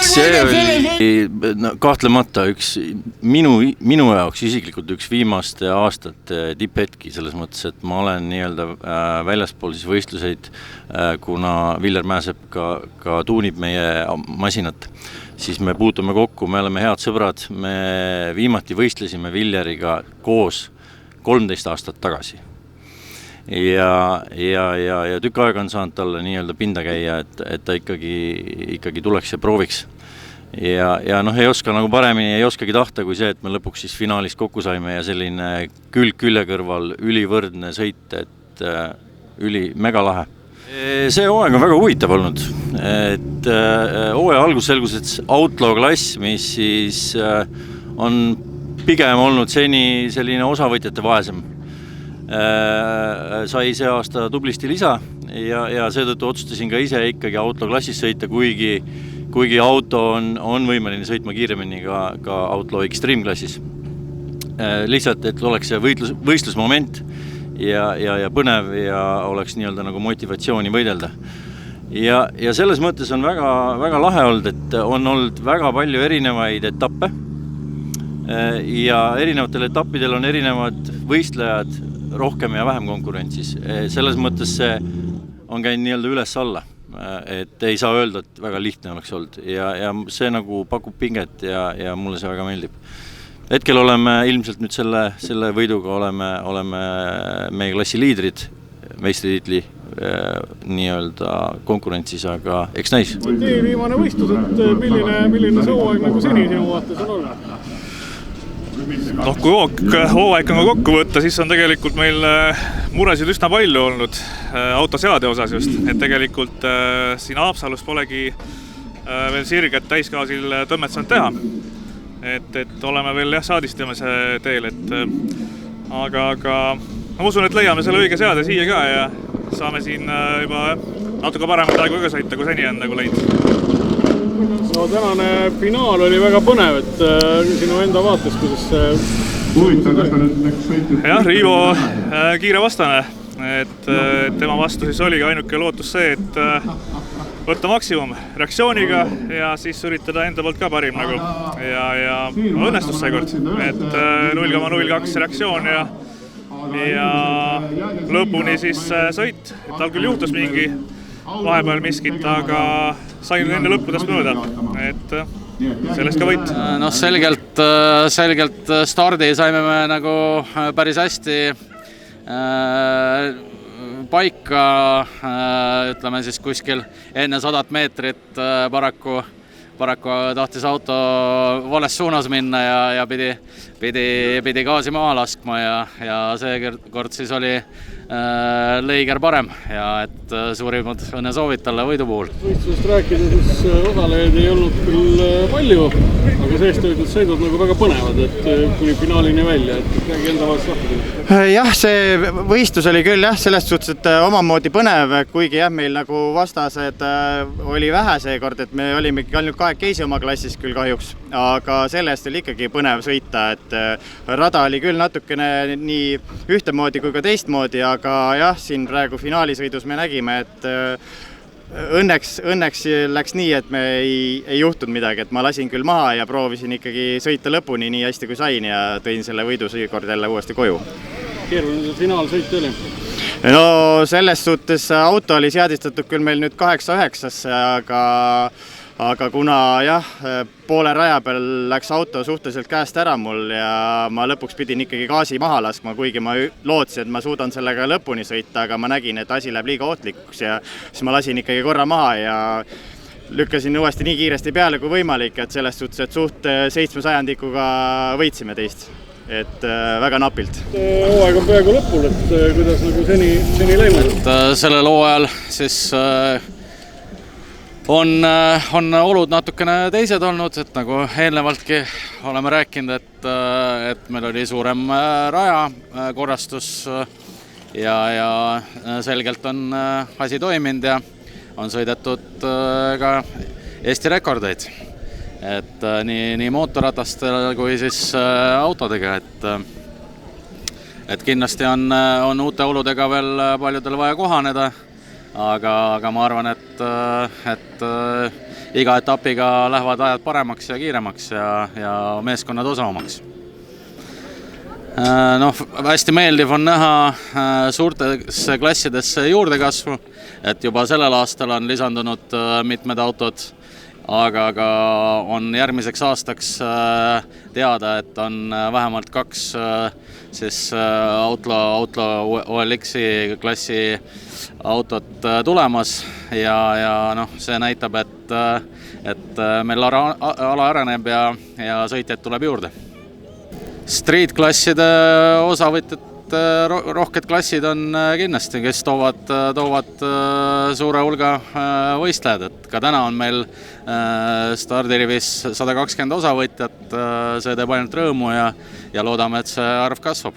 See oli kahtlemata üks minu jaoks isiklikult üks viimaste aastate tipphetki selles mõttes, et ma olen nii-öelda väljaspool siis võistluseid, kuna Viljar Mäesepp ka tuunib meie masinat, siis me puutume kokku, me oleme head sõbrad, me viimati võistlesime Viljariga koos 13 aastat tagasi. Ja tükk aega on saanud talle nii-öelda pinda käia, et ta ikkagi tuleks ja prooviks. Ja noh, ei oska nagu paremini, ei oskagi tahta kui see, et me lõpuks siis finaalis kokku saime ja selline külje kõrval ülivõrdne sõit, et mega lahe. See hooaeg on väga huvitav olnud, et hooaja algus selgus, et Outlaw klass, mis siis on pigem olnud seni selline osavõtjate vaesem, sai see aasta tublisti lisa ja seetõttu otsustasin ka ise ikkagi Outlaw klassis sõita, kuigi auto on võimeline sõitma kiiremini ka Outlaw Extreme klassis. Lihtsalt, et oleks see võistlusmoment ja põnev ja oleks nii-öelda nagu motivatsiooni võidelda. Ja selles mõttes on väga, väga lahe olnud, et on olnud väga palju erinevaid etappe ja erinevatel etappidel on erinevad võistlejad rohkem ja vähem konkurentsis. Selles mõttes see on käinud nii-öelda üles-alla, et ei saa öelda, et väga lihtne oleks olnud ja see nagu pakub pinget ja mulle see väga meeldib. Hetkel oleme ilmselt nüüd selle võiduga oleme meie klassi liidrid meistritiitli nii-öelda konkurentsis, aga eks näis. Teie viimane võistlus, et milline see hooaeg nagu seni sinu vaates on olnud? Kui hooaeg on kokku võtta, siis on tegelikult meil muresid üsna palju olnud autoseade osas just. Et tegelikult siin Haapsalus polegi veel sirget täiskaasil tõmmet saanud teha. Et oleme veel saadistamise teel, aga ma usun, et leiame selle õige seade siia ka ja saame siin juba natuke paremat aegu ka sõita, kui seni on nagu läinud. No tänane finaal oli väga põnev, et sinu enda vaates, kuidas jah, Riivo kiire vastane, et tema vastu siis oligi ainuke lootus see, et võtta maksimum reaktsiooniga ja siis üritada enda poolt ka parim nagu ja õnnestus seekord, et 0,02 reaktsioon ja lõpuni siis sõit, et tal küll juhtus mingi vahepeal miskit, aga sain enne lõppudest mööda, et sellest ka võit. No selgelt stardi saime me nagu päris hästi paika, ütleme siis kuskil enne 100 meetrit paraku tahtis auto vales suunas minna ja pidi gaasi maha laskma ja seekord siis oli Leiger parem ja et suurimad õnnesoovid talle võidu puhul. Võistlusest rääkida, siis osalejaid ei olnud küll palju, aga seest olid sõidud nagu väga põnevad, et kuni finaalini välja, et räägi enda vahest lahti. Jah, see võistlus oli küll selles suhtes, et omamoodi põnev, kuigi meil nagu vastased oli vähe seekord, et me olime ainult kahekesi oma klassis küll kahjuks, aga sellest oli ikkagi põnev sõita, et rada oli küll natukene nii ühtemoodi kui ka teistmoodi, aga jah, siin praegu finaalisõidus me nägime, et õnneks läks nii, et me ei juhtunud midagi, et ma lasin küll maha ja proovisin ikkagi sõita lõpuni nii hästi kui sain ja tõin selle võidu seekord jälle uuesti koju. Keeruline finaalsõit oli? No selles suhtes auto oli seadistatud küll meil nüüd 8-9, aga kuna jah, poole raja peal läks auto suhteliselt käest ära mul ja ma lõpuks pidin ikkagi gaasi maha laskma, kuigi ma lootsin, et ma suudan sellega lõpuni sõita, aga ma nägin, et asi läheb liiga ohtlikuks ja siis ma lasin ikkagi korra maha ja lükkasin uuesti nii kiiresti peale kui võimalik, et selles suhtes, et suht 700-ndikuga võitsime teist, et väga napilt. Hooaeg on peaaegu lõpul, et kuidas nagu seni läinud? Sellel hooajal siis on olud natukene teised olnud, et nagu eelnevaltki oleme rääkinud, et meil oli suurem raja korrastus ja selgelt on asi toiminud ja on sõidetud ka Eesti rekordeid. Et nii mootorratastel kui siis autodega, et kindlasti on uute oludega veel paljudel vaja kohaneda aga ma arvan, et iga etapiga lähevad ajad paremaks ja kiiremaks ja meeskonnad osavamaks. Hästi meeldiv on näha suurtesse klassidesse juurdekasvu, et juba sellel aastal on lisandunud mitmed autod, aga on järgmiseks aastaks teada, et on vähemalt 2 Outlaw OLX-i klassi autot tulemas ja see näitab, et meil ala areneb ja sõitjaid tuleb juurde. Street-klasside osavõtjad, rohked klassid on kindlasti, kes toovad suure hulga võistlejad, et ka täna on meil stardirivis 120 osavõtjat, see teeb ainult rõõmu ja loodame, et see arv kasvab.